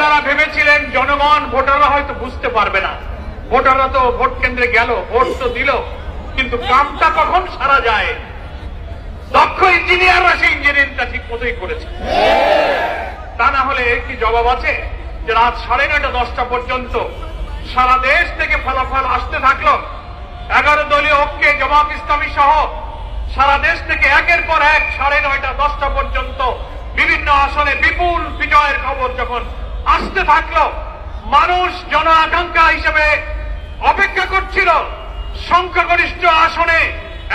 ওনারা ভেবেছিলেন জনগণ ভোটাররা হয়তো বুঝতে পারবে না, ভোটাররা তো ভোট কেন্দ্রে গেল, ভোট তো দিল, কিন্তু কামটা কখন সারা যায়? দক্ষ ইঞ্জিনিয়াররা সেই ইঞ্জিনিয়ারিংটা ঠিক মতোই করেছে। তা না হলে কি জবাব আছে যে রাত 9:30 10টা পর্যন্ত সারা দেশ থেকে ফলাফল আসতে থাকলো? 11 দলীয় ঐক্যে জামাত ইসলামী সহ সারা দেশ থেকে একের পর এক 9:30 10টা পর্যন্ত বিভিন্ন আসনে বিপুল বিজয়ের খবর যখন আসতে থাকলো, মানুষ জন আকাঙ্ক্ষা হিসেবে অপেক্ষা করছিল সংখ্যাগরিষ্ঠ আসনে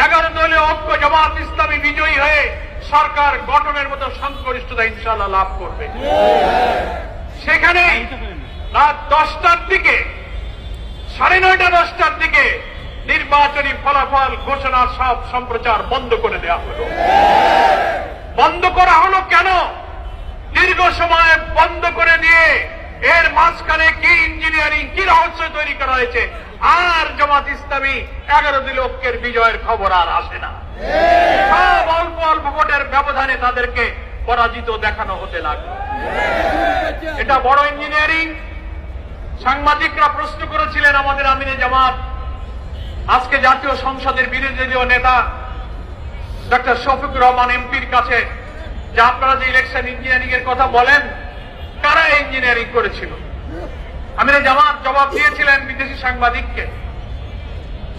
11 দলীয় ঐক্য জামাত ইসলামী বিজয়ী হয়ে সরকার গঠনের মতো সংখ্যাগরিষ্ঠতা ইনশাআল্লাহ লাভ করবে। সেখানেই রাত 10টার দিকে 9:30 10টার দিকে নির্বাচনী ফলাফল ঘোষণার সব সম্প্রচার বন্ধ করে দেওয়া হলো। বন্ধ করা হলো কেন? দীর্ঘ সময় বন্ধ করে দিয়ে এর মাঝখানে কি ইঞ্জিনিয়ারিং, কি রহস্য তৈরি করা হয়েছে, আর জামাত ইসলামী 11 দলীয় ঐক্যের বিজয়ের খবর আর আসে না। সব অল্প অল্প ভোটের ব্যবধানে তাদেরকে পরাজিত দেখানো হতে লাগলো। এটা বড় ইঞ্জিনিয়ারিং। সাংবাদিকরা প্রশ্ন করেছিলেন আমাদের আমিনে জামাত, আজকে জাতীয় সংসদের বিরোধী দলীয় নেতা ডক্টর শফিকুর রহমান এমপির কাছে যে আপনারা যে ইলেকশন ইঞ্জিনিয়ারিং এর কথা বলেন, কারা ইঞ্জিনিয়ারিং করেছিল? আমিনে জামাত জবাব দিয়েছিলেন বিদেশি সাংবাদিককে।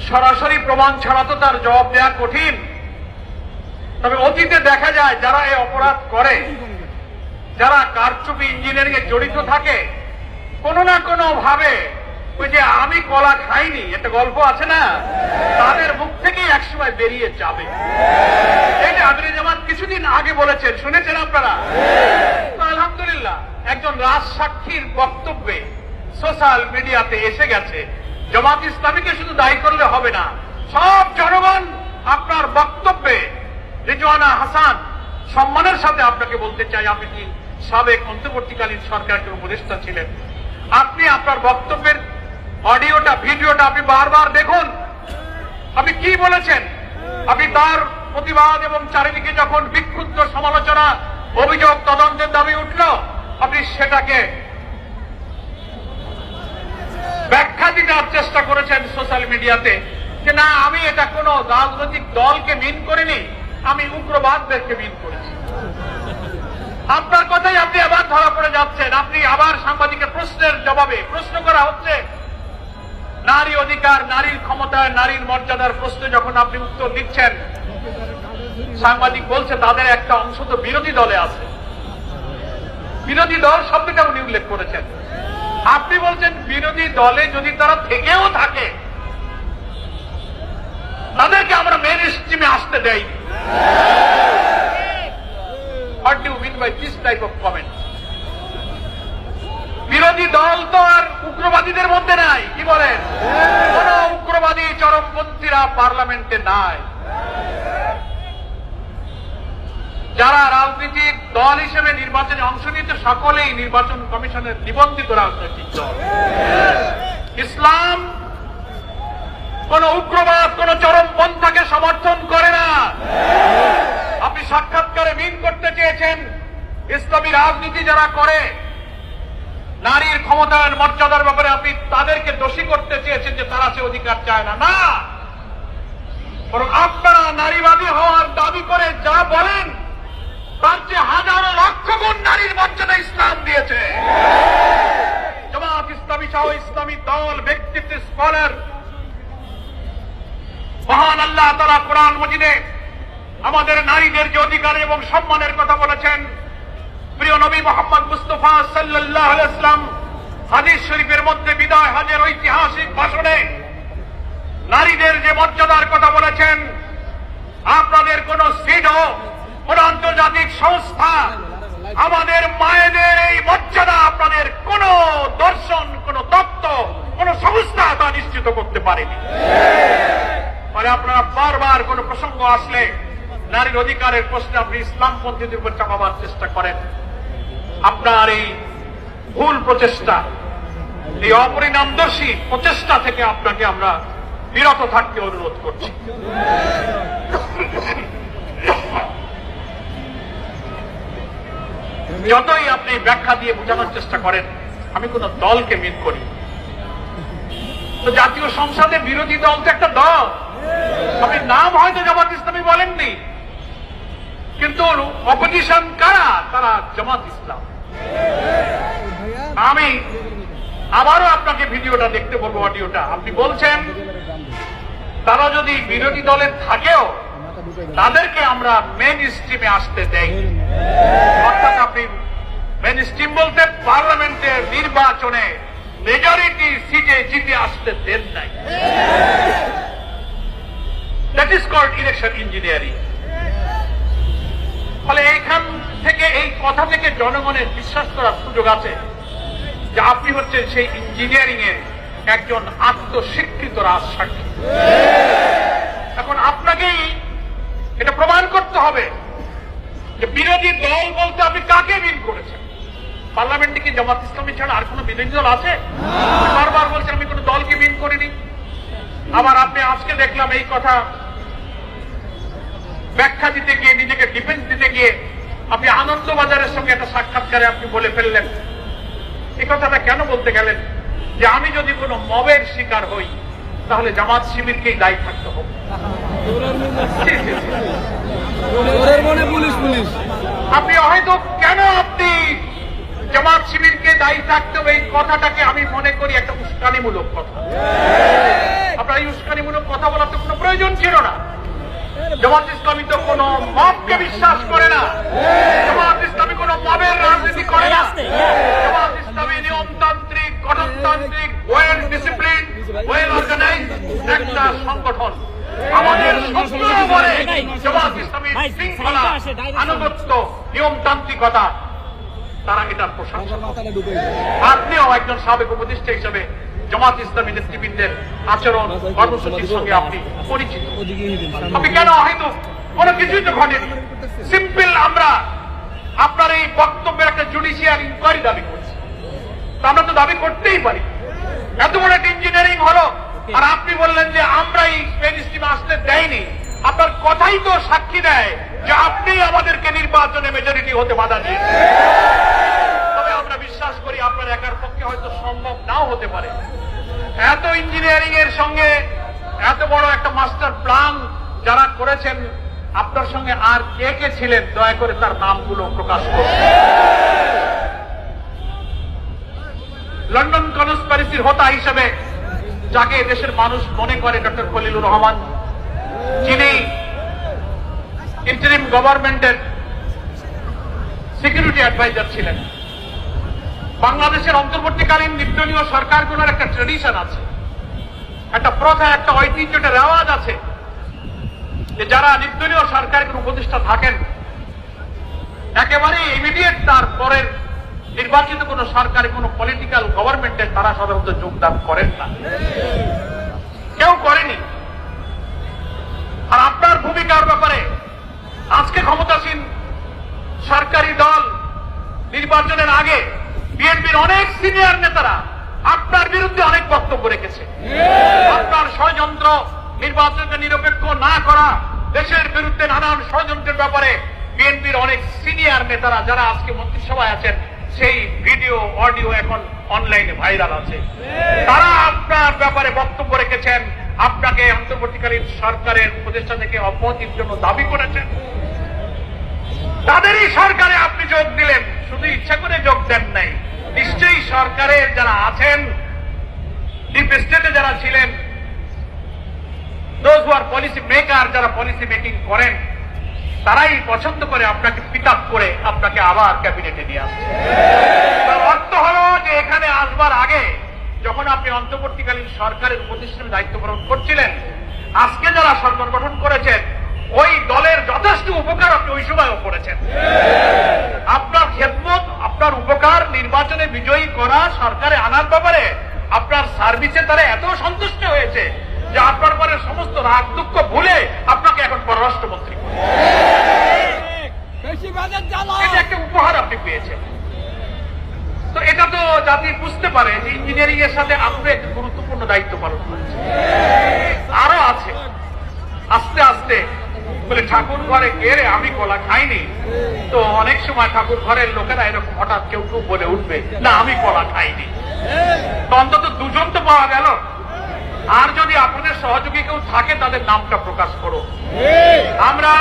সরাসরি প্রমাণ ছাড়া তো তার জবাব দেওয়া কঠিন। তবে অতীতে দেখা যায় যারা এই অপরাধ করে, যারা কারচুপি ইঞ্জিনিয়ারিং এ জড়িত থাকে, কোনো না কোনো ভাবে ওই যে আমি কলা খাইনি একটা গল্প আছে না, তাদের মুখ থেকেই একসময় বেরিয়ে যাবে। এটা আমিরে জামাত কিছুদিন আগে বলেছেন, শুনেছেন আপনারা? আলহামদুলিল্লাহ একজন রাজসাক্ষীর বক্তব্যে সোশ্যাল মিডিয়াতে এসে গেছে। জামাত ইসলামীকে শুধু দায়ী করলে হবে না, সব জনগণ আপনার বক্তব্যে। রিজওয়ানা হাসান, সম্মানের সাথে আপনাকে বলতে চাই, আপনি কি সাবেক অন্তর্বর্তীকালীন সরকারের উপদেষ্টা ছিলেন, আপনি আপনার বক্তব্যের অডিওটা, ভিডিওটা আপনি বারবার দেখুন। আপনি কি বলেছেন? আপনি তার প্রতিবাদ এবং চারিদিকে যখন বিক্ষুব্ধ সমালোচনা, অভিযোগ, তদন্তের দাবি উঠল, আপনি সেটাকে ব্যাখ্যা দেওয়ার চেষ্টা করেছেন সোশ্যাল মিডিয়াতে যে না, আমি এটা কোন রাজনৈতিক দলকে মিন করিনি, আমি উগ্রবাদদেরকে মিন করেছি। আপনার কথাই আপনি আবার ধরা পড়ে যাচ্ছেন। আপনি আবার সাংবাদিকের প্রশ্নের জবাবে, প্রশ্ন করা হচ্ছে নারী অধিকার, নারীর ক্ষমতায়, নারীর মর্যাদার প্রশ্নে যখন আপনি উত্তর দিচ্ছেন, সাংবাদিক বলছে তাদের একটা অংশ তো বিরোধী দলে আছে। বিরোধী দল শব্দটা উনি উল্লেখ করেছেন। আপনি বলছেন বিরোধী দলে যদি তারা থেকেও থাকে, তাদেরকে আমরা মেন স্ট্রিমে আসতে দেয়নি। What do you mean by this type of comment? বিরোধী দল তো আর উগ্রবাদীদের মধ্যে নাই, কি বলেন? কোন উগ্রবাদী চরমপন্থীরা পার্লামেন্টে নাই। যারা রাজনৈতিক দল হিসেবে নির্বাচনে অংশ নিতে, সকলেই নির্বাচন কমিশনের নিবন্ধিত রাজনৈতিক দল। ইসলাম কোন উগ্রবাদ, কোন চরমপন্থাকে সমর্থন করে না। আপনি সাক্ষাৎকারে মিন করতে চেয়েছেন ইসলামী রাজনীতি যারা করে, নারীর ক্ষমতায়ন, মর্যাদার ব্যাপারে আপনি তাদেরকে দোষী করতে চেয়েছেন যে তারা সে অধিকার চায় না। না, বরং আপনারা নারীবাদী হওয়ার দাবি করে যা বলেন তার চেয়ে হাজারো লক্ষ গুণ নারীর মর্যাদা ইসলাম দিয়েছে। জামাত ইসলামী সহ ইসলামী দল, ব্যক্তিত্ব, স্কলার, মহান আল্লাহ তাআলা কোরআন মাজিদে আমাদের নারীদের যে অধিকার এবং সম্মানের কথা বলেছেন, প্রিয় নবী মুহাম্মদ মুস্তাফা সাল্লাল্লাহু আলাইহি ওয়াসাল্লাম হাদিস শরীফের মধ্যে বিদায় হজের ঐতিহাসিক ভাষণে নারীদের যে মর্যাদার কথা বলেছেন, আপনাদের কোন সিডও, কোন আন্তর্জাতিক সংস্থা আমাদের মায়েদের এই মর্যাদা, আপনাদের কোন দর্শন, কোন তত্ত্ব, কোন সংস্থা তা নিশ্চিত করতে পারেনি। ফলে আপনারা বারবার কোন প্রসঙ্গ আসলে নারীর অধিকারের প্রশ্নে আপনি ইসলামপন্থীদের উপর চাপাবার চেষ্টা করেন। আপনার এই ভুল প্রচেষ্টা, এই অপরিণামদর্শী প্রচেষ্টা থেকে আপনাকে আমরা বিরত থাকতে অনুরোধ করছি। যতই আপনি ব্যাখ্যা দিয়ে বোঝানোর চেষ্টা করেন আমি কোন দলকে মিন করি, তো জাতীয় সংসদে বিরোধী দল তো একটা দল, আপনি নাম হয়তো জামাত ইসলামী বলেননি, কিন্তু অপোজিশন কারা? তারা জামাত ইসলাম। আমি আবারও আপনাকে ভিডিওটা দেখতে বলবো, অডিওটা। আপনি বলছেন তারা যদি বিরোধী দলে থাকেও তাদেরকে আমরা মেইন স্ট্রিমে আসতে দেই, অর্থাৎ আপনি মেইন স্ট্রিম বলতে পার্লামেন্টের নির্বাচনে মেজরিটি সিটে জিতে আসতে দেন নাই। That is called election engineering. ফলে এইখান থেকে, এই কথা থেকে জনগণের বিশ্বাস করার সুযোগ আছে যে আপনি হচ্ছেন সেই ইঞ্জিনিয়ারিং এর একজন আত্মস্বীকৃত রাজসাক্ষী। এখন আপনাকেই এটা প্রমাণ করতে হবে যে বিরোধী দল বলতে আপনি কাকে বিন করেছেন। পার্লামেন্টে কি জামাত ইসলামী ছাড়া আর কোন বিরোধী দল আছে? বারবার বলছেন আমি কোন দলকে বিন করিনি। আবার আপনি আজকে দেখলাম এই কথা ব্যাখ্যা দিতে গিয়ে, নিজেকে ডিফেন্স দিতে গিয়ে আপনি আনন্দবাজারের সঙ্গে একটা সাক্ষাৎকারে আপনি বলে ফেললেন, এই কথাটা কেন বলতে গেলেন যে আমি যদি কোনো মবের শিকার হই তাহলে জামাত শিবিরকেই দায়ী থাকতে হবে। আপনি হয়তো কেন আপনি জামাত শিবিরকে দায়ী থাকতে হবে এই কথাটাকে আমি মনে করি একটা উস্কানিমূলক কথা। আপনার এই উস্কানিমূলক কথা বলার তো কোনো প্রয়োজন ছিল না। জামাত ইসলামী তো কোন মবকে বিশ্বাস করে না, জামাত ইসলামী কোন মবের রাজনীতি করে না। জামাত ইসলামী নিয়মতান্ত্রিক, গঠনতান্ত্রিক, ওয়েল ডিসিপ্লিন, ওয়েল অর্গানাইজড একটা সংগঠন। আমাদের শত্রু বলে জামাত ইসলামীর শৃঙ্খলা, আনুগত্য, নিয়মতান্ত্রিকতা, তারা এটার প্রশংসা। আপনিও একজন সাবেক উপদেষ্টা হিসেবে জামাত ইসলামী নেতৃবৃন্দের আচরণ, কর্মসূচির সঙ্গে আপনি পরিচিত। আপনি কেন হয়তো কোনো কিছুই তো ঘটেনি, সিম্পল আমরা আপনার এই বক্তব্যের একটা জুডিশিয়াল ইনকোয়ারি দাবি করছি। আমরা তো দাবি করতেই পারি, এত বড় একটা ইঞ্জিনিয়ারিং হলো আর আপনি বললেন যে আমরা এই মেইন স্ট্রিমে আসতে দেয়নি। আপনার কথাই তো সাক্ষী দেয় যে আপনি আমাদেরকে নির্বাচনে মেজরিটি হতে বাধা দিয়েছেন। তবে আমরা বিশ্বাস করি আপনার একার পক্ষে হয়তো সম্ভব নাও হতে পারে। এত ইঞ্জিনিয়ারিং এর সঙ্গে এত বড় একটা মাস্টার প্ল্যান যারা করেছেন, আপনার সঙ্গে আর কে কে ছিলেন দয়া করে তার নামগুলো প্রকাশ করুন। লন্ডন কনস্পিরেসির হোতা হিসেবে যাকে দেশের মানুষ মনে করে ডক্টর খলিলুর রহমান, যিনি ইন্টারিম গভর্নমেন্টের সিকিউরিটি অ্যাডভাইজার ছিলেন। বাংলাদেশের অন্তর্বর্তীকালীন নির্দলীয় সরকারগুলোর একটা ট্রেডিশন আছে, একটা প্রথা, একটা ঐতিহ্য, একটা রেওয়াজ আছে যে যারা নির্দলীয় সরকারের উপদেষ্টা থাকেন একেবারে ইমিডিয়েট তার পরের নির্বাচিত কোন সরকারি কোন পলিটিক্যাল গভর্নমেন্টে তারা সাধারণত যোগদান করেন না, কেউ করেনি। আর আপনার ভূমিকার ব্যাপারে আজকে ক্ষমতাসীন সরকারি দল নির্বাচনের আগে বিএনপির অনেক সিনিয়র নেতারা আপনার বিরুদ্ধে অনেক বক্তব্য রেখেছে। আপনার ষড়যন্ত্র, নির্বাচনকে নিরপেক্ষ না করা, দেশের বিরুদ্ধে নানান ষড়যন্ত্রের ব্যাপারে বিএনপির অনেক সিনিয়র নেতারা যারা আজকে মন্ত্রিসভায় আছেন, সেই ভিডিও অডিও এখন অনলাইনে ভাইরাল আছে। তারা আপনার ব্যাপারে বক্তব্য রেখেছেন, আপনাকে অন্তর্বর্তীকালীন সরকারের উপদেষ্টা থেকে অব্যাহতির জন্য দাবি করেছেন। তাদেরই সরকারে আপনি যোগ দিলেন, শুধু ইচ্ছা করে যোগ দেন নাই। নিশ্চয়ই সরকারের যারা আছেন, ডিপ স্টেটে যারা ছিলেন, those who are policy maker, যারা পলিসি মেকিং করেন, তারাই পছন্দ করে আপনাকে পিক আপ করে আপনাকে আবার ক্যাবিনেটে নিয়ে আসছে। তার অর্থ হলো যে এখানে আসবার আগে যখন আপনি অন্তর্বর্তীকালীন সরকারের উপদেষ্টার দায়িত্ব পালন করছিলেন, আজকে যারা সরকার গঠন করেছেন ওই দলের যথেষ্ট উপকার আপনি ওই সময়ও করেছেন। আপনার খেদমত, আপনার উপকার নির্বাচনে বিজয়ী করা, সরকারে আনার ব্যাপারে আপনার সার্ভিসে তারা এত সন্তুষ্ট হয়েছে যে আপনার পরে সমস্ত রাগ দুঃখ ভুলে আপনাকে এখন পররাষ্ট্রমন্ত্রী করে। এটা একটা উপহার আপনি পেয়েছেন। তো এটা তো জাতি বুঝতে পারে যে ইঞ্জিনিয়ারিং এর সাথে আপনি একটা গুরুত্বপূর্ণ দায়িত্ব পালন করেছেন। আরো আছে, আস্তে আস্তে বলে ঠাকুর ঘরে গেলে আমি কলা খাইনি। তো অনেক সময় ঠাকুর ঘরের লোকেরা এরকম হঠাৎ কেউ কেউ বলে উঠবে, না আমি কলা খাইনি। তো অন্তত দুজন তো পাওয়া গেল। আর যদি আপনাদের সহযোগী কেউ থাকে তাদের নামটা প্রকাশ করো। আমরা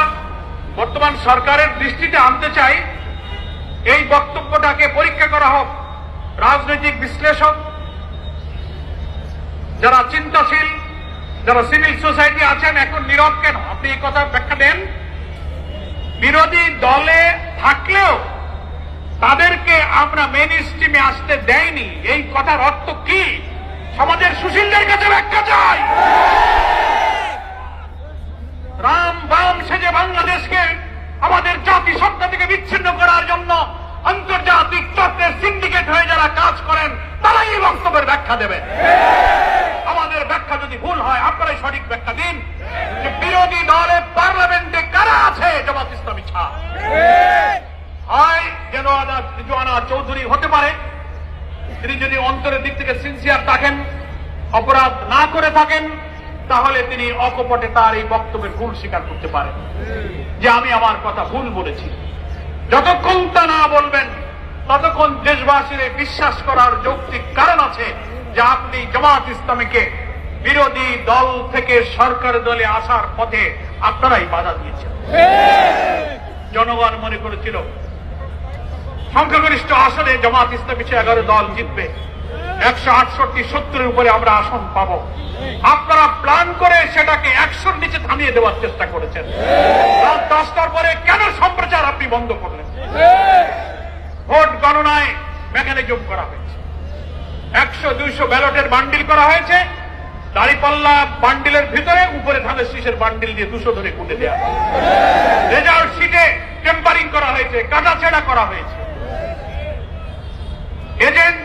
বর্তমান সরকারের দৃষ্টিতে আনতে চাই, এই বক্তব্যটাকে পরীক্ষা করা হোক। রাজনৈতিক বিশ্লেষক, যারা চিন্তাশীল, যারা সিভিল সোসাইটি আছেন, এখন নীরব কেন? আপনি এই কথা ব্যাখ্যা দেন। বিরোধী দলে থাকলেও তাদেরকে আমরা মেইন স্ট্রিমে আসতে দেয়নি, এই কথার অর্থ কি? সমাজের সুশীলদের কাছে ব্যাখ্যা চাই। রাম বাম সেজে বাংলাদেশকে আমাদের জাতিসত্তা থেকে বিচ্ছিন্ন করার জন্য আন্তর্জাতিক চক্রের সিন্ডিকেট হয়ে যারা কাজ করেন, তারাই এই বক্তব্যের ব্যাখ্যা দেবেন। আমাদের ব্যাখ্যা যদি ভুল হয় আপনারাই সঠিক ব্যাখ্যা দিন যে বিরোধী দলের পার্লামেন্টে কারা আছে জামাত ইসলামী ছাড়া। হয় জোয়ানা চৌধুরী হতে পারে, তিনি যদি অন্তরের দিক থেকে সিনসিয়ার থাকেন, অপরাধ না করে থাকেন, তাহলে তিনি অকপটে তার এই বক্তব্যের ভুল স্বীকার করতে পারেন যে আমি আমার কথা ভুল বলেছি। যতক্ষণ তা না বলবেন ততক্ষণ দেশবাসীর বিশ্বাস করার যৌক্তিক কারণ আছে যে আপনি জামাত ইসলামীকে বিরোধী দল থেকে সরকার দলে আসার পথে আপনারাই বাধা দিয়েছেন। জনগণ মনে করেছিল সংখ্যাগরিষ্ঠ আসনে জামাত ইসলামী 11 দল জিতবে, 168-70-এর উপরে আমরা আসন পাব। আপনারা প্ল্যান করে সেটাকে 100-র নিচে থামিয়ে দেওয়ার চেষ্টা করেছেন। রাত 10টার পরে কেন সম্প্রচার আপনি বন্ধ করলেন? ভোট গণনায় মেকানিজম করা হয়েছে, 100-200 ব্যালটের বান্ডিল করা হয়েছে, দাঁড়িপাল্লা বান্ডিলের ভিতরে উপরে ধানের শীষের বান্ডিল দিয়ে 200 ধরে কুটে দেওয়া। রেজাল্ট শিটে টেম্পারিং করা হয়েছে, কাটাছেড়া করা হয়েছে। এজেন্ট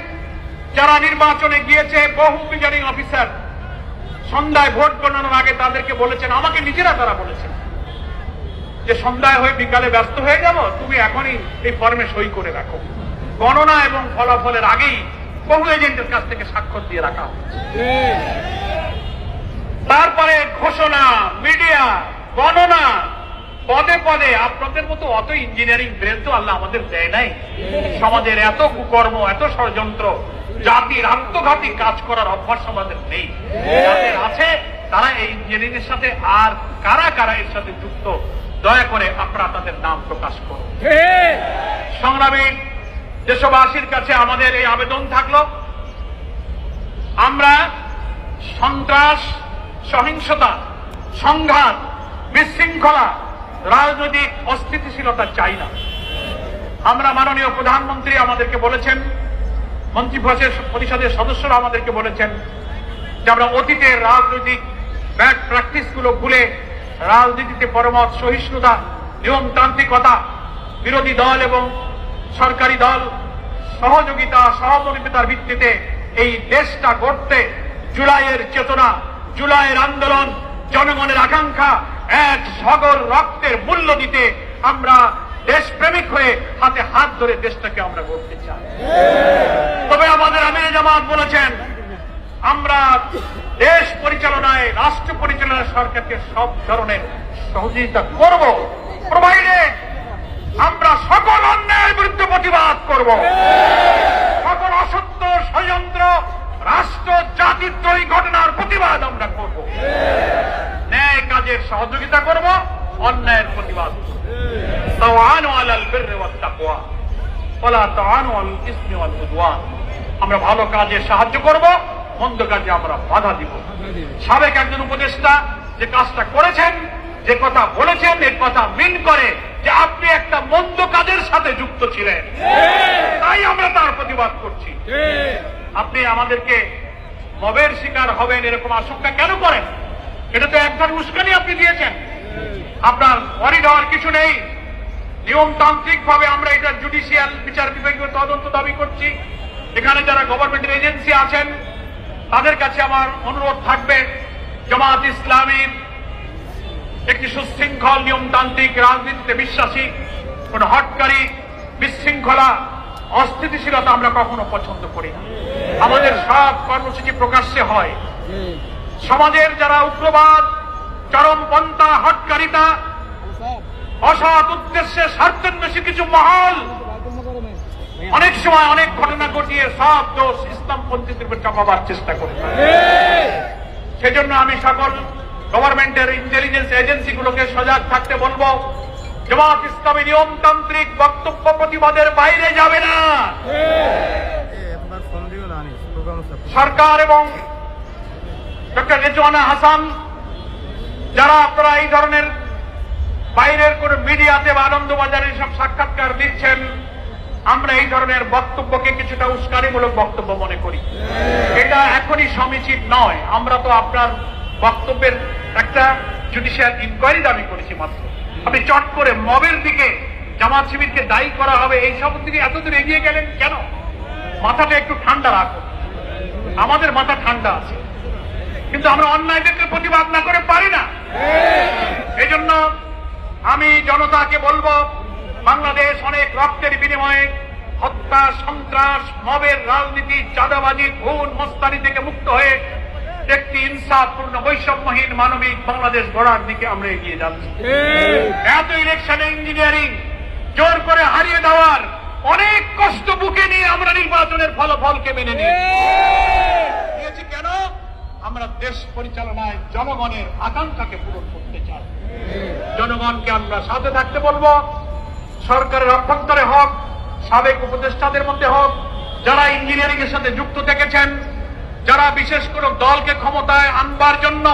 যারা নির্বাচনে গিয়েছে, বহু প্রিজাইডিং অফিসার সন্ধ্যায় ভোট গণনার আগে তাদেরকে বলেছেন, আমাকে নিজেরা তারা বলেছেন যে সন্ধ্যায় হয়ে বিকালে ব্যস্ত হয়ে যাব, তুমি এখনই এই ফর্মে সই করে রাখো। গণনা এবং ফলাফলের আগেই বহু এজেন্টের কাছ থেকে স্বাক্ষর দিয়ে রাখা হয়েছে। তারপরে ঘোষণা, মিডিয়া, গণনা, পদে পদে আপনাদের মতো অত ইঞ্জিনিয়ারিং ব্রেন তো আল্লাহ আমাদের দেয় নাই। সমাজের এত কুকর্ম, এত ষড়যন্ত্র, জাতির আত্মঘাতী কাজ করার অভ্যাস আমাদের নেই। যাদের আছে তারা এই ইঞ্জিনিয়ারিং এর সাথে, আর কারা কারা এর সাথে যুক্ত, দয়া করে আপনারা তাদের নাম প্রকাশ করুন। সংগ্রামী দেশবাসীর কাছে আমাদের এই আবেদন থাকলো, আমরা সন্ত্রাস, সহিংসতা, সংঘাত, বিশৃঙ্খলা, রাজনৈতিক অস্থিতিশীলতা চাই না। আমরা মাননীয় প্রধানমন্ত্রী আমাদেরকে বলেছেন, মন্ত্রী পরিষদের সদস্যরা আমাদেরকে বলেছেন যে আমরা অতীতের রাজনৈতিক ব্যাড প্র্যাকটিস গুলো ভুলে রাজনীতিতে পরমত সহিষ্ণুতা, নিয়মতান্ত্রিকতা, বিরোধী দল এবং সরকারি দল সহযোগিতা, সহমর্মিতার ভিত্তিতে এই দেশটা গড়তে জুলাইয়ের চেতনা, জুলাইয়ের আন্দোলন, জনগণের আকাঙ্ক্ষা, এক সাগর রক্তের মূল্য দিতে আমরা দেশপ্রেমিক হয়ে হাতে হাত ধরে দেশটাকে আমরা গড়তে চাই। তবে আমাদের আমিরে জামাত বলেছেন, আমরা দেশ পরিচালনায়, রাষ্ট্র পরিচালনায় সরকারকে সব ধরনের সহযোগিতা করব, প্রোভাইডেড আমরা সকল অন্যায়ের বিরুদ্ধে প্রতিবাদ করব, সকল অসত্য, ষড়যন্ত্র, রাষ্ট্র জাতিদ্রোহী ঘটনার প্রতিবাদ আমরা করব, ন্যায় কাজের সহযোগিতা করব, অন্যায়ের প্রতিবাদ করব। তাওয়ানু আলাল বিররি ওয়াত তাকওয়া ওয়ালা তাওয়ানু আলাল ইসমি ওয়াল উদওয়ান। আমরা ভালো কাজে সাহায্য করব, মন্দ কাজে আমরা বাধা দিব। সাবেক একজন উপদেষ্টা যে কাজটা করেছেন, যে কথা বলেছেন, এর কথা মিন করে যে আপনি একটা মন্দ কাজের সাথে যুক্ত ছিলেন, তাই আমরা তার প্রতিবাদ করছি। আপনি আমাদেরকে মবের শিকার হবেন এরকম আশঙ্কা কেন করেন? এটা তো একবার উস্কানি আপনি দিয়েছেন। আপনার ওয়ারিড হওয়ার কিছু নেই। নিয়মতান্ত্রিক ভাবে আমরা এটা জুডিশিয়াল বিচার বিভাগীয় তদন্ত দাবি করছি। এখানে যারা গভর্নমেন্টের এজেন্সি আছেন তাদের কাছে আমার অনুরোধ থাকবে, জামাত ইসলামীর একটি সুশৃঙ্খল নিয়মতান্ত্রিক রাজনীতিতে বিশ্বাসী, কোন হটকারী, বিশৃঙ্খলা, অস্থিতিশীলতা আমরা কখনো পছন্দ করি না। আমাদের সব কর্মসূচি প্রকাশ্যে হয়। সমাজের যারা উগ্রবাদ, চরমপন্থা, হটকারিতা, অসৎ উদ্দেশ্যে স্বার্থান্বেষী কিছু মহল অনেক সময় অনেক ঘটনা ঘটিয়ে সব দোষ ইসলামপন্থীদের উপর চাপাবার চেষ্টা করে থাকে। সেজন্য আমি সকল গভর্নমেন্টের ইন্টেলিজেন্স এজেন্সিগুলোকে সজাগ থাকতে বলবো, জামাত ইসলামী নিয়মতান্ত্রিক বক্তব্য প্রতিবাদের বাইরে যাবে না। সরকার এবং ডক্টর রেজওয়ানা হাসান যারা আপনারা এই ধরনের বাইরের কোন মিডিয়াতে বা আনন্দবাজারে সব সাক্ষাৎকার দিচ্ছেন, আমরা এই ধরনের বক্তব্যকে কিছুটা উস্কানিমূলক বক্তব্য মনে করি। এটা এখনই সমীচীন নয়। আমরা তো আপনার বক্তব্যের একটা জুডিশিয়াল ইনকোয়ারি দাবি করেছি মাত্র। আপনি চট করে মবের দিকে জামাত শিবিরকে দায়ী করা হবে এই সব দিকে এতদূর এগিয়ে গেলেন কেন? মাথাটা একটু ঠান্ডা রাখুন। আমাদের মাথা ঠান্ডা আছে, কিন্তু আমরা অন্যায়দেরকে প্রতিবাদ না করে পারি না। এই জন্য আমি জনতাকে বলবো, বাংলাদেশ অনেক রক্তের বিনিময়ে হত্যা, সন্ত্রাস, মবের রাজনীতি, চাঁদাবাজি, খুন, মস্তানি থেকে মুক্ত হয়ে একটি ইনসাফপূর্ণ বৈষম্যহীন মানবিক বাংলাদেশ গড়ার দিকে আমরা এগিয়ে যাচ্ছি। এত ইলেকশনে ইঞ্জিনিয়ারিং জোর করে হারিয়ে দেওয়ার অনেক কষ্ট বুকে নিয়ে আমরা নির্বাচনের ফলাফলকে মেনে নিয়েছি। কেন? আমরা দেশ পরিচালনায় জনগণের আকাঙ্ক্ষাকে পূরণ করতে চাই। জনগণকে আমরা সাথে থাকতে বলবো। সরকারের অভ্যন্তরে হোক, সাবেক উপদেষ্টাদের মধ্যে হোক, যারা ইঞ্জিনিয়ারিং এর সাথে যুক্ত থেকেছেন, যারা বিশেষ করে দলকে ক্ষমতায় আনবার জন্য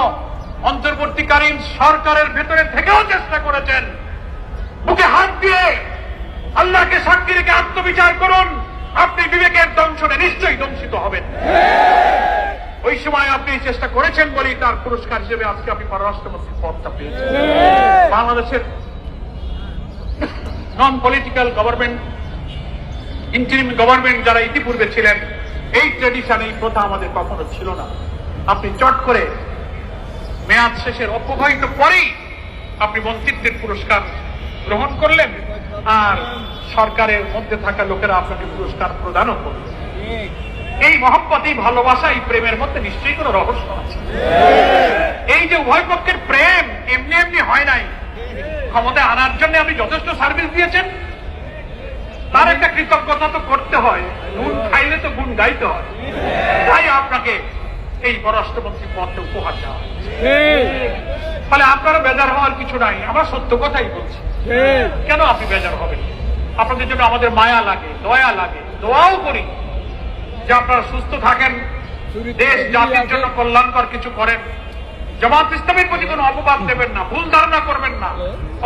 অন্তর্বর্তীকালীন সরকারের ভেতরে থেকেও চেষ্টা করেছেন, বুকে হাত দিয়ে আল্লাহকে সাক্ষী রেখে আত্মবিচার করুন। আপনি বিবেকের দংশনে নিশ্চয়ই দংশিত হবেন। ওই সময় আপনি চেষ্টা করেছেন বলেই তার পুরস্কার হিসেবে আজকে আপনি পররাষ্ট্রমন্ত্রীর পদটা পেয়েছেন। বাংলাদেশের non political government, interim government যারা ইতিপূর্বে ছিলেন, এই ট্রেডিশন, এই প্রথা আমাদের কখনো ছিল না। আপনি চট করে মেয়াদ শেষের অব্যবহিত পরেই আপনি মন্ত্রিত্বের পুরস্কার গ্রহণ করলেন, আর সরকারের মধ্যে থাকা লোকেরা আপনাকে পুরস্কার প্রদানও করলেন। এই মহব্বত, এই ভালোবাসা, এই প্রেমের মধ্যে নিশ্চয়ই কোনো রহস্য আছে। এই যে উভয় পক্ষের প্রেম এমনি এমনি হয় নাই। ক্ষমতায় আনার জন্য আপনি যথেষ্ট সার্ভিস দিয়েছেন, তার একটা কৃতজ্ঞতা তো করতে হয়। গুণ খাইলে তো গুণ গাইতে হয়। তাই আপনাকে এই পররাষ্ট্রমন্ত্রী পদটা উপহার দেওয়া হয়েছে। ফলে আপনারা বেজার হওয়ার কিছু নাই। আমরা সত্য কথাই বলছি। কেন আপনি বেজার হবেন? আপনাদের জন্য আমাদের মায়া লাগে, দয়া লাগে, দোয়াও করি যে আপনারা সুস্থ থাকেন, দেশ জাতির জন্য কল্যাণকর কিছু করেন। জামাত ইসলামের প্রতি কোনো অপবাদ দেবেন না, ভুল ধারণা করবেন না,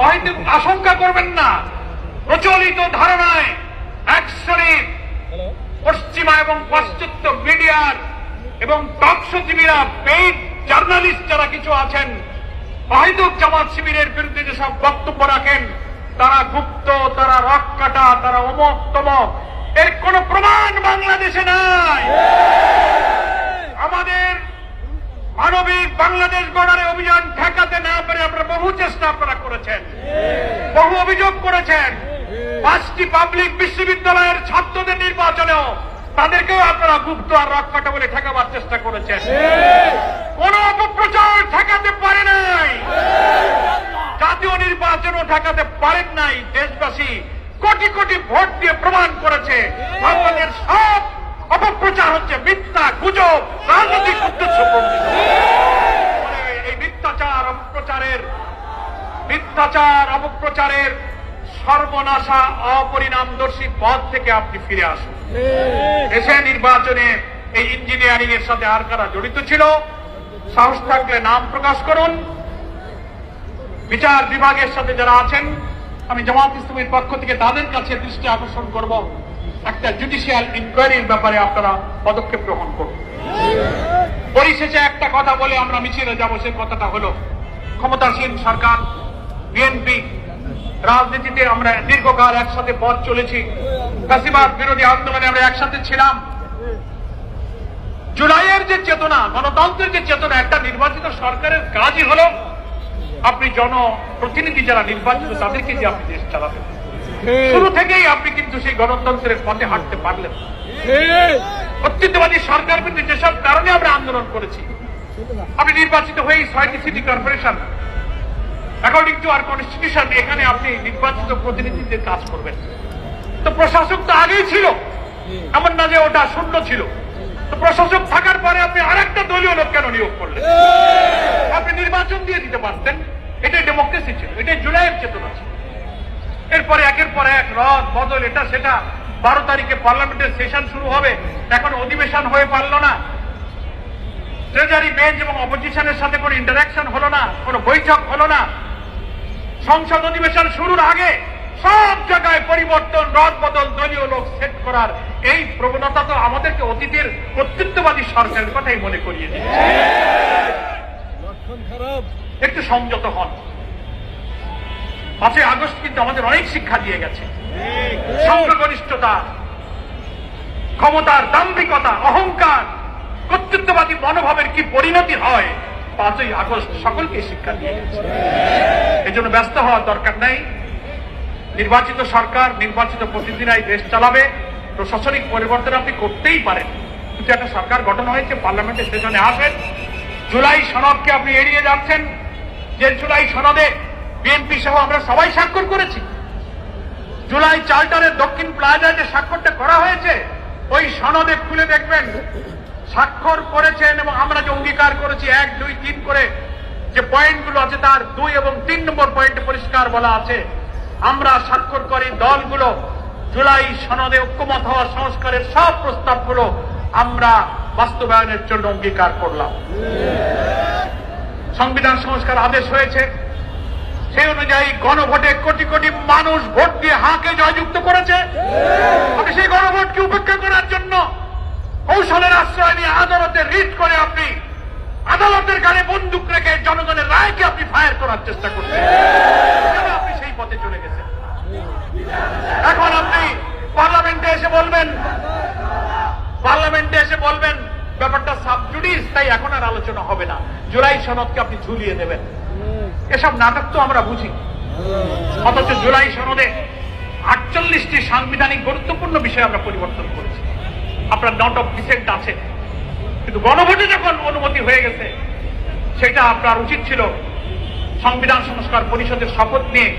অহেতুক আশঙ্কা করবেন না। প্রচলিত ধারণায় এক শ্রেণীর পশ্চিমা এবং পাশ্চাত্য মিডিয়ার এবং টকশোজীবীরা, পেইড জার্নালিস্ট যারা কিছু আছেন, অহেতুক জামাত শিবিরের বিরুদ্ধে যেসব বক্তব্য রাখেন, তারা গুপ্ত, তারা রক কাটা, তারা অমক তমক, এর কোন প্রমাণ বাংলাদেশে নাই। আমাদের মানবিক বাংলাদেশ গড়ার অভিযান ঠেকাতে না পারে আপনারা বহু চেষ্টা আপনারা করেছেন, বহু অভিযোগ করেছেন। 5টি পাবলিক বিশ্ববিদ্যালয়ের ছাত্রদের নির্বাচনেও তাদেরকেও আপনারা গুপ্ত আর রক কাটা বলে ঠেকাবার চেষ্টা করেছেন। কোন অপপ্রচার ঠেকাতে পারে নাই, জাতীয় নির্বাচনও ঠেকাতে পারেন নাই। দেশবাসী কোটি কোটি ভোট দিয়ে প্রমাণ করেছে আপনাদের সব অপপ্রচার হচ্ছে মিথ্যা, গুজব, রাজনৈতিক উদ্দেশ্য প্রণোদিত। এই মিথ্যাচার অপপ্রচারের সর্বনাশা অপরিণামদর্শী পথ থেকে আপনি ফিরে আসুন। এসে নির্বাচনে এই ইঞ্জিনিয়ারিং এর সাথে আর কারা জড়িত ছিল, সাহস থাকলে নাম প্রকাশ করুন। বিচার বিভাগের সাথে যারা আছেন, আমি জামাত ইসলামের পক্ষ থেকে তাদের কাছে দৃষ্টি আকর্ষণ করব, একটা জুডিশিয়াল ইনকোয়ারির ব্যাপারে আপনারা পদক্ষেপ গ্রহণ করুন। পরিশেষে একটা কথা বলে আমরা মিছিলে যাব, সে কথাটা হলো ক্ষমতাসীন সরকার বিএনপি রাজনীতিতে আমরা দীর্ঘকাল একসাথে পথ চলেছি। ফ্যাসিবাদ বিরোধী আন্দোলনে আমরা একসাথে ছিলাম। জুলাইয়ের যে চেতনা, গণতন্ত্রের যে চেতনা, একটা নির্বাচিত সরকারের কাজই হলো আপনি জনপ্রতিনিধি যারা নির্বাচিত তাদেরকে যে আপনি দেশ চালাবেন। শুরু থেকেই আপনি কিন্তু সেই গণতন্ত্রের পথে হাঁটতে পারলেন। কর্তৃত্ববাদী সরকার বিরুদ্ধে যেসব কারণে আমরা আন্দোলন করেছি, আপনি নির্বাচিত হয়ে 6টি সিটি কর্পোরেশন অ্যাকর্ডিং টু আর কনস্টিটিউশন এখানে আপনি নির্বাচিত প্রতিনিধিদের কাজ করবেন। তো প্রশাসক তো আগেই ছিল, এমন না যে ওটা শূন্য ছিল। তো প্রশাসক থাকার পরে আপনি আরেকটা দলীয় লোক কেন নিয়োগ করলেন? আপনি নির্বাচন দিয়ে দিতে পারতেন। এটাই ডেমোক্রেসি ছিল, এটাই জুলাইয়ের চেতনা ছিল। এরপরে একের পর এক রদ বদল, এটা সেটা। 12 তারিখে পার্লামেন্টের সেশন শুরু হবে, এখন অধিবেশন হয়ে পারল না। ট্রেজারি বেঞ্চ এবং অপোজিশনের সাথে কোনো ইন্টারাকশন হলো না, কোনো বৈঠক হলো না। সংসদ অধিবেশন শুরুর আগে সব জায়গায় পরিবর্তন, রদ বদল, দলীয় লোক সেট করার এই প্রবণতা তো আমাদেরকে অতীতের কর্তৃত্ববাদী সরকারের কথাই মনে করিয়ে দিচ্ছে। একটু সংযত হন। 5ই আগস্ট কিন্তু আমাদের অনেক শিক্ষা দিয়ে গেছে। সংখ্যাগরিষ্ঠতা, ক্ষমতার দাম্ভিকতা, অহংকার, কর্তৃত্ববাদী মনোভাবের কি পরিণতি হয় 5ই আগস্ট সকলকে শিক্ষা দিয়ে গেছে। এজন্য ব্যস্ত হওয়ার দরকার নাই। নির্বাচিত সরকার, নির্বাচিত প্রতিনিধিরাই দেশ চালাবে। প্রশাসনিক পরিবর্তন আপনি করতেই পারেন, কিন্তু একটা সরকার গঠন হয়েছে, পার্লামেন্টের সেশনে আসেন। জুলাই সনদকে আপনি এড়িয়ে যাচ্ছেন। যে জুলাই সনদে বিএনপি সহ আমরা সবাই স্বাক্ষর করেছি। জুলাই চার্টারের দক্ষিণ প্লাজায় যে স্বাক্ষরটা করা হয়েছে, ওই সনদে খুলে দেখবেন স্বাক্ষর করেছেন এবং আমরা যে অঙ্গীকার করেছি 1, 2, 3 করে যে পয়েন্টগুলো আছে, তার 2 এবং 3 নম্বর পয়েন্টে পরিষ্কার বলা আছে, আমরা স্বাক্ষরকারী দলগুলো জুলাই সনদে ঐক্যমত হওয়া সংস্কারের সব প্রস্তাবগুলো আমরা বাস্তবায়নের জন্য অঙ্গীকার করলাম। সংবিধান সংস্কার আদেশ হয়েছে, সেই অনুযায়ী গণভোটে কোটি কোটি মানুষ ভোট দিয়ে হাঁকে জয়যুক্ত করেছে। আপনি সেই গণভোটকে উপেক্ষা করার জন্য কৌশলের আশ্রয় নিয়ে আদালতে রিট করে আপনি আদালতের গানে বন্দুক রেখে জনগণের রায়কে আপনি ফায়ার করার চেষ্টা করছেন। আপনি সেই পথে চলে গেছেন। এখন আপনি পার্লামেন্টে এসে বলবেন ব্যাপারটা সাবজুডিস, তাই এখন আর আলোচনা হবে না, জুলাই সনদকে আপনি ঝুলিয়ে দেবেন। এসব নাটক তো আমরা বুঝি। অথচ জুলাই সনদে 48টি সাংবিধানিক গুরুত্বপূর্ণ বিষয় আমরা পরিবর্তন করেছি। আপনার নট অফ ডিসেন্ট আছে, কিন্তু গণভোটে যখন অনুমতি হয়ে গেছে, সেটা আপনার উচিত ছিল সংবিধান সংস্কার পরিষদের শপথ নিয়ে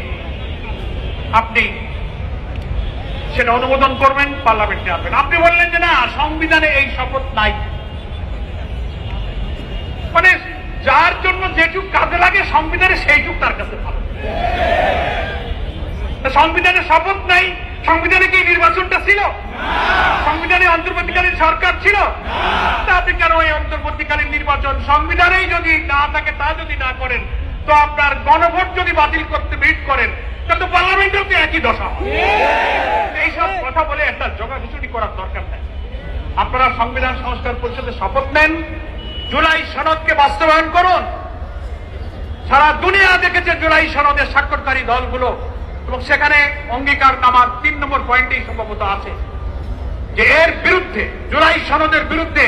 আপনি সেটা অনুমোদন করবেন, পার্লামেন্টে আনবেন। আপনি বললেন যে না, সংবিধানে এই শপথ নাই। মানে যার জন্য যেটুক কাজে লাগে সংবিধানে সেইটুক তার কাছে ভালো। সংবিধানে শপথ নাই, সংবিধানে কি নির্বাচনটা ছিল? সংবিধানে অন্তর্বর্তীকালীন সরকার ছিল? তা আপনি কেন এই অন্তর্বর্তীকালীন নির্বাচন সংবিধানেই যদি না থাকে, তা যদি না করেন, তো আপনার গণভোট যদি বাতিল করতে বিট করেন, তাহলে পার্লামেন্টেও তো একই দশা। এইসব কথা বলে একটা জগাখিচুড়ি করার দরকার নেই। আপনারা সংবিধান সংস্কার পরিষদে শপথ নেন, জুলাই সনদকে বাস্তবায়ন করুন। সারা দুনিয়া দেখেছে জুলাই সনদের স্বাক্ষরকারী দলগুলো, এবং সেখানে অঙ্গীকার নামার 3 নম্বর পয়েন্টেই সম্ভবত আছে যে এর বিরুদ্ধে, জুলাই সনদের বিরুদ্ধে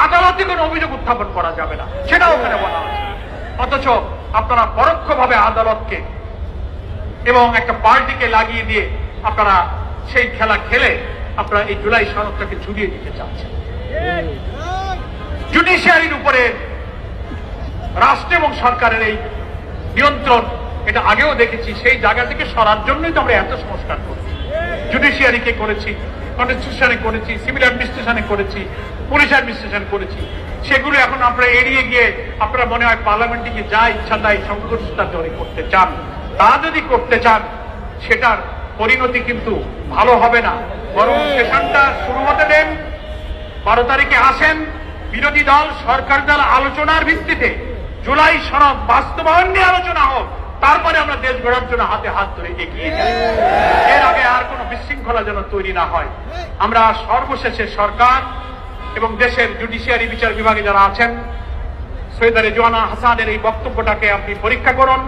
আদালতে কোনো অভিযোগ উত্থাপন করা যাবে না, সেটাও ওখানে বলা আছে। অথচ আপনারা পরোক্ষভাবে আদালতকে এবং একটা পার্টিকে লাগিয়ে দিয়ে আপনারা সেই খেলা খেলে আপনারা এই জুলাই সনদটাকে ঝুলিয়ে দিতে চাচ্ছেন। জুডিশিয়ারির উপরে রাষ্ট্র এবং সরকারের এই নিয়ন্ত্রণ, এটা আগেও দেখেছি, সেই জায়গা থেকে সরার জন্যই তো আমরা এত সংস্কার করছি। জুডিশিয়ারিকে করেছি, কনস্টিটিউশনে করেছি, সিভিল অ্যাডমিনিস্ট্রেশনে করেছি, পুলিশ অ্যাডমিনিস্ট্রেশন করেছি। সেগুলো এখন আপনারা এড়িয়ে গিয়ে আপনারা মনে হয় পার্লামেন্টে গিয়ে যা ইচ্ছা তাই সংখ্যাগরিষ্ঠতা তৈরি করতে চান। তা যদি করতে চান, সেটার পরিণতি কিন্তু ভালো হবে না। বরং সেশনটা শুরু হতে দেন, 12 তারিখে আসেন, বিরোধী দল সরকার দল আলোচনার ভিত্তিতে জুলাই সনদ বাস্তবায়ন নিয়ে আলোচনা হোক, তারপরে আমরা দেশ গড়ার জন্য হাতে হাত ধরে এগিয়ে যাই। এর আগে আর কোনো বিশৃঙ্খলা যেন তৈরি না হয়। আমরা সর্বশেষে সরকার এবং দেশের জুডিশিয়ারি বিচার বিভাগে যারা আছেন, সৈয়দ রেজওয়ানা হাসানের এই বক্তব্যটাকে আপনি পরীক্ষা করুন।